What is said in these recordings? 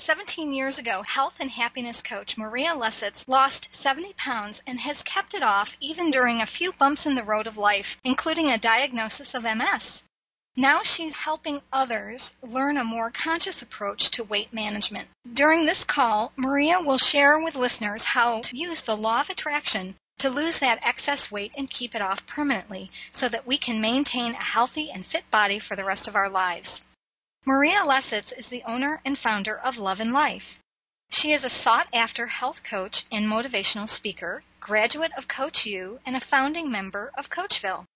17 years ago, health and happiness coach Maria Lesetz lost 70 pounds and has kept it off even during a few bumps in the road of life, including a diagnosis of MS. Now she's helping others learn a more conscious approach to weight management. During this call, Maria will share with listeners how to use the law of attraction to lose that excess weight and keep it off permanently so that we can maintain a healthy and fit body for the rest of our lives. Maria Lesetz is the owner and founder of Love and Life. She is a sought-after health coach and motivational speaker, graduate of Coach U, and a founding member of Coachville.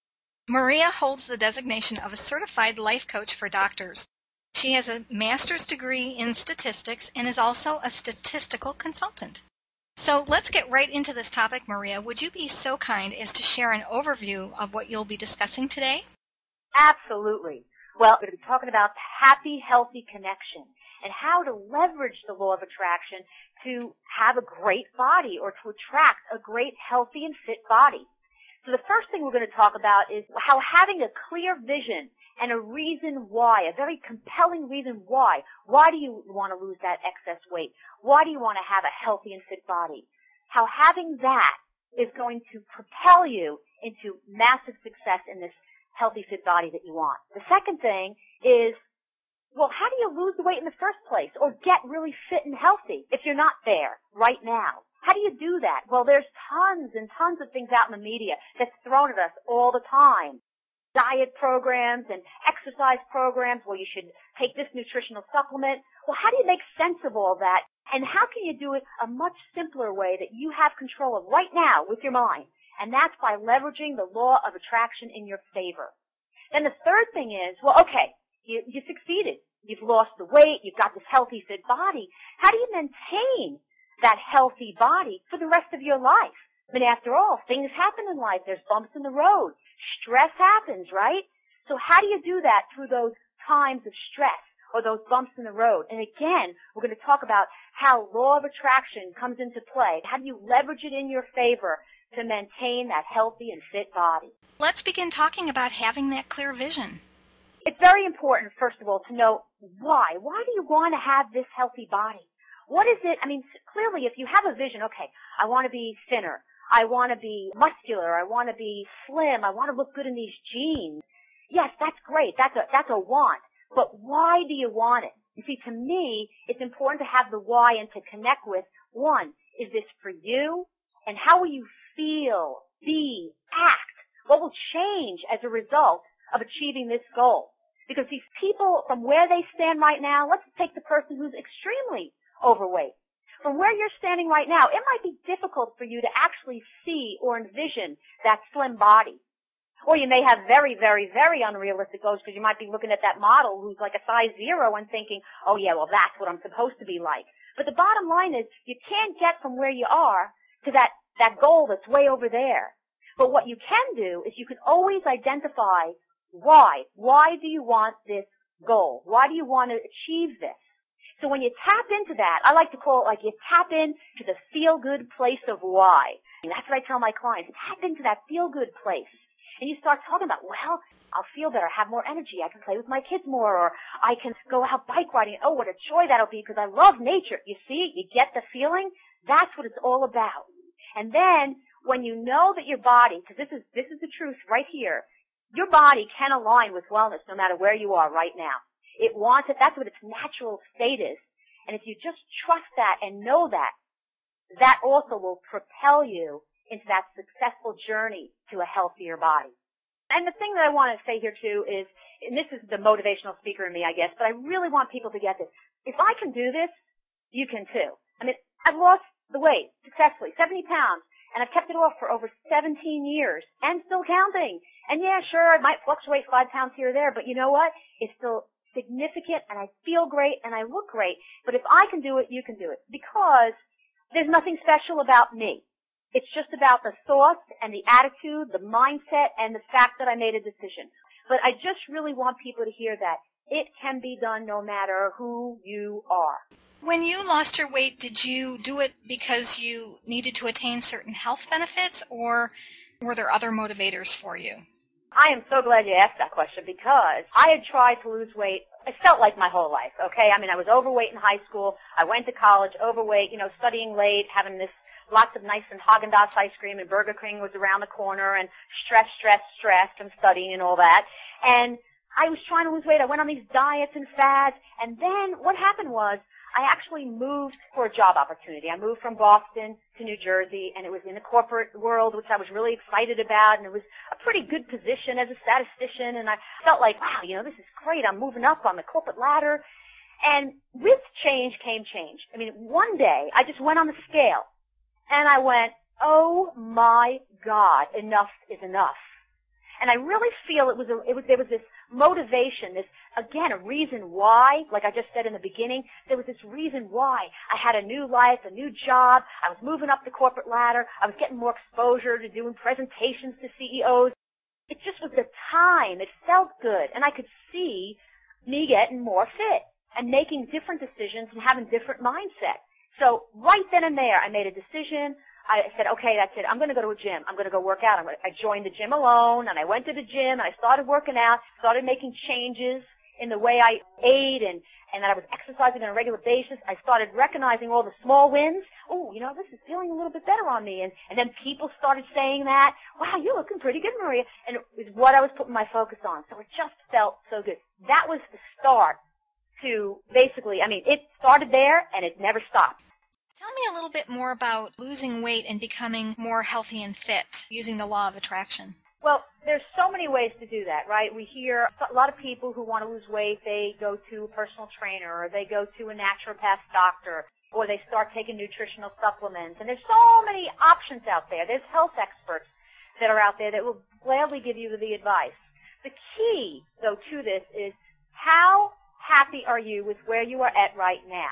Maria holds the designation of a certified life coach for doctors. She has a master's degree in statistics and is also a statistical consultant. So let's get right into this topic, Maria. Would you be so kind as to share an overview of what you'll be discussing today? Absolutely. Well, we're going to be talking about happy, healthy connection and how to leverage the law of attraction to have a great body or to attract a great, healthy, and fit body. So the first thing we're going to talk about is how having a clear vision and a reason why, a very compelling reason why. Why do you want to lose that excess weight? Why do you want to have a healthy and fit body? How having that is going to propel you into massive success in this healthy, fit body that you want. The second thing is, well, how do you lose the weight in the first place or get really fit and healthy if you're not there right now? How do you do that? Well, there's tons and tons of things out in the media that's thrown at us all the time. Diet programs and exercise programs where you should take this nutritional supplement. Well, how do you make sense of all that? And how can you do it a much simpler way that you have control of right now with your mind? And that's by leveraging the law of attraction in your favor. Then the third thing is, well, okay, you succeeded. You've lost the weight. You've got this healthy, fit body. How do you maintain that healthy body for the rest of your life? I mean, after all, things happen in life. There's bumps in the road. Stress happens, right? So how do you do that through those times of stress or those bumps in the road? And again, we're going to talk about how law of attraction comes into play. How do you leverage it in your favor to maintain that healthy and fit body? Let's begin talking about having that clear vision. It's very important, first of all, to know why. Why do you want to have this healthy body? What is it? I mean, clearly, if you have a vision, okay, I want to be thinner. I want to be muscular. I want to be slim. I want to look good in these jeans. Yes, that's great. That's a want. But why do you want it? You see, to me, it's important to have the why and to connect with, one, is this for you? And how will you feel, be, act? What will change as a result of achieving this goal? Because these people, from where they stand right now, let's take the person who's extremely overweight. From where you're standing right now, it might be difficult for you to actually see or envision that slim body. Or you may have very, very, very unrealistic goals because you might be looking at that model who's like a size 0 and thinking, oh yeah, well that's what I'm supposed to be like. But the bottom line is you can't get from where you are to that goal that's way over there. But what you can do is you can always identify why. Why do you want this goal? Why do you want to achieve this? So when you tap into that, I like to call it like you tap into the feel-good place of why. And that's what I tell my clients. Tap into that feel-good place. And you start talking about, well, I'll feel better, have more energy, I can play with my kids more, or I can go out bike riding. Oh, what a joy that'll be because I love nature. You see, you get the feeling? That's what it's all about. And then when you know that your body, because this is the truth right here, your body can align with wellness no matter where you are right now. It wants it. That's what its natural state is. And if you just trust that and know that, that also will propel you into that successful journey to a healthier body. And the thing that I want to say here too is, and this is the motivational speaker in me, I guess, but I really want people to get this. If I can do this, you can too. I mean, I've lost the weight successfully, 70 pounds, and I've kept it off for over 17 years and still counting. And yeah, sure, it might fluctuate 5 pounds here or there, but you know what? It's still significant, and I feel great, and I look great. But if I can do it, you can do it. Because there's nothing special about me. It's just about the thoughts and the attitude, the mindset, and the fact that I made a decision. But I just really want people to hear that it can be done no matter who you are. When you lost your weight, did you do it because you needed to attain certain health benefits, or were there other motivators for you? I am so glad you asked that question because I had tried to lose weight it felt like my whole life, okay? I mean, I was overweight in high school. I went to college, overweight, studying late, having lots of nice and Haagen-Dazs ice cream, and Burger King was around the corner, and stress from studying and all that. And I was trying to lose weight. I went on these diets and fads. And then what happened was I actually moved for a job opportunity. I moved from Boston to New Jersey, and it was in the corporate world, which I was really excited about, and it was a pretty good position as a statistician, and I felt like, wow, this is great. I'm moving up on the corporate ladder. And with change came change. I mean, one day I just went on the scale, and I went, oh my God, enough is enough. And I really feel there was this motivation, a reason why, like I just said in the beginning, there was this reason why I had a new life, a new job. I was moving up the corporate ladder. I was getting more exposure to doing presentations to CEOs. It just was the time. It felt good. And I could see me getting more fit and making different decisions and having different mindset. So right then and there, I made a decision. I said, okay, that's it. I'm going to go to a gym. I'm going to go work out. I joined the gym alone, and I went to the gym, and I started working out, started making changes in the way I ate, and that I was exercising on a regular basis. I started recognizing all the small wins. Oh, this is feeling a little bit better on me. And then people started saying that, wow, you're looking pretty good, Maria. And it was what I was putting my focus on. So it just felt so good. That was the start to basically, it started there, and it never stopped. Tell me a little bit more about losing weight and becoming more healthy and fit using the law of attraction. Well, there's so many ways to do that, right? We hear a lot of people who want to lose weight, they go to a personal trainer, or they go to a naturopath doctor, or they start taking nutritional supplements. And there's so many options out there. There's health experts that are out there that will gladly give you the advice. The key, though, to this is how happy are you with where you are at right now?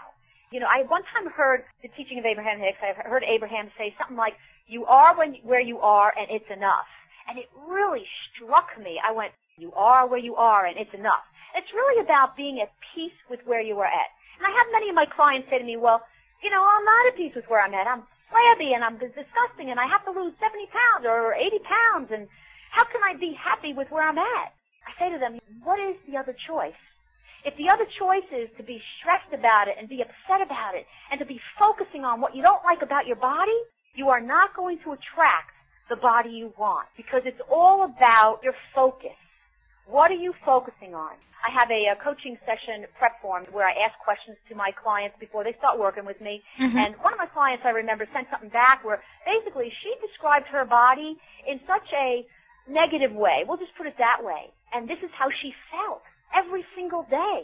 I one time heard the teaching of Abraham-Hicks. I heard Abraham say something like, you are where you are, and it's enough. And it really struck me. I went, you are where you are, and it's enough. It's really about being at peace with where you are at. And I have many of my clients say to me, well, I'm not at peace with where I'm at. I'm flabby, and I'm disgusting, and I have to lose 70 pounds or 80 pounds, and how can I be happy with where I'm at? I say to them, what is the other choice? If the other choice is to be stressed about it and be upset about it and to be focusing on what you don't like about your body, you are not going to attract the body you want, because it's all about your focus. What are you focusing on? I have a coaching session prep form where I ask questions to my clients before they start working with me. Mm-hmm. And one of my clients, I remember, sent something back where basically she described her body in such a negative way. We'll just put it that way. And this is how she felt every single day.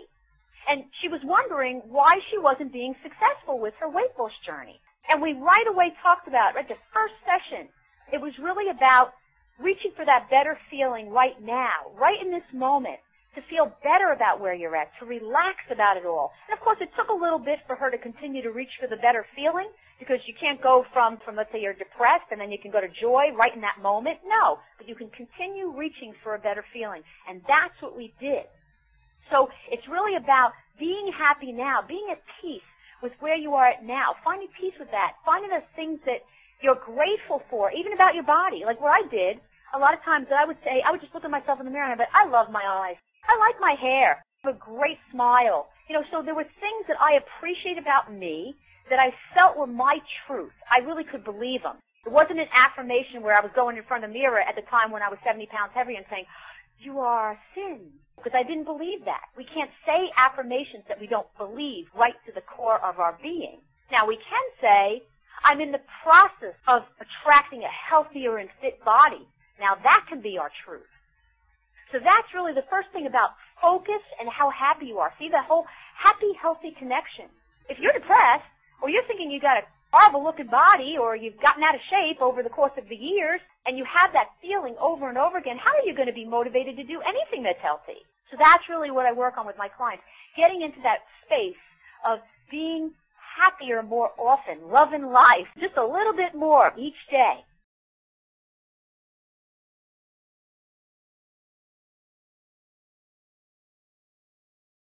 And she was wondering why she wasn't being successful with her weight loss journey. And we right away talked about, right, the first session, it was really about reaching for that better feeling right now, right in this moment, to feel better about where you're at, to relax about it all. And of course, it took a little bit for her to continue to reach for the better feeling, because you can't go from let's say you're depressed and then you can go to joy right in that moment. No, but you can continue reaching for a better feeling. And that's what we did. So it's really about being happy now, being at peace with where you are at now, finding peace with that, finding the things that you're grateful for, even about your body. Like what I did, a lot of times I would just look at myself in the mirror and I'd be, I love my eyes. I like my hair. I have a great smile. So there were things that I appreciate about me that I felt were my truth. I really could believe them. It wasn't an affirmation where I was going in front of the mirror at the time when I was 70 pounds heavy and saying, you are thin. Because I didn't believe that. We can't say affirmations that we don't believe right to the core of our being. Now, we can say, I'm in the process of attracting a healthier and fit body. Now, that can be our truth. So that's really the first thing about focus and how happy you are. See, the whole happy, healthy connection. If you're depressed, or you're thinking you got a horrible-looking body, or you've gotten out of shape over the course of the years, and you have that feeling over and over again, how are you going to be motivated to do anything that's healthy? So that's really what I work on with my clients, getting into that space of being happier more often, loving life just a little bit more each day.